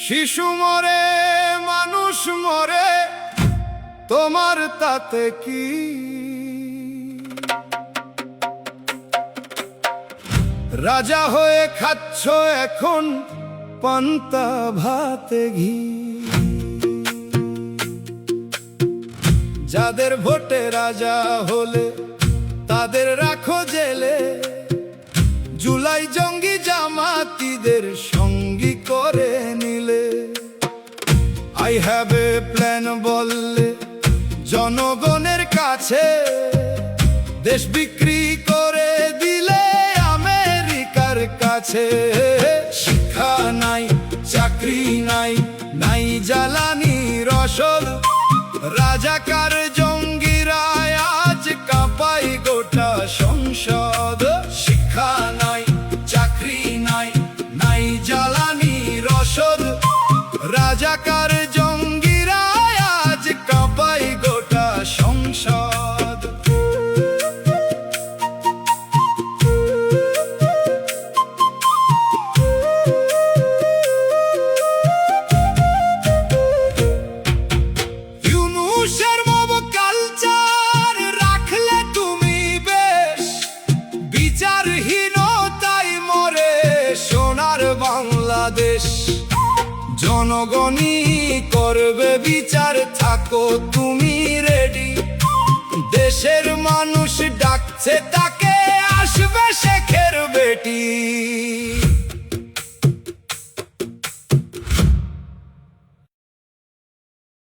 শিশু মরে মানুষ মরে, তোমার তাতে কি? রাজা হয়ে খাচ্ছ এখন পান্তা ভাতে ঘি। যাদের ভোটে রাজা হলে তাদের রাখো জেলে, জুলাই জঙ্গি জামাতিদের সঙ্গী করে নিলে। আই হ্যাভ এ প্ল্যান বললে জনগণের কাছে, দেশ বিক্রি করে দিলে আমেরিকার কাছে। শিক্ষা নাই, চাকরি নাই, নাই জ্বালানি রসদ, রাজাকার জঙ্গিরা আজ কাঁপাই গোটা সংসদ। শিক্ষা নাই, চাকরি নাই, নাই জ্বালানি রসদ, রাজাকার জঙ্গিরা আজ কাঁপাই গোটা সংসদ। ইউনূসের মব কালচার রাখলে তুমি বেশ, বিচারহীনতাই মরে সোনার বাংলাদেশ। জনগণই করবে বিচার, থাকো তুমি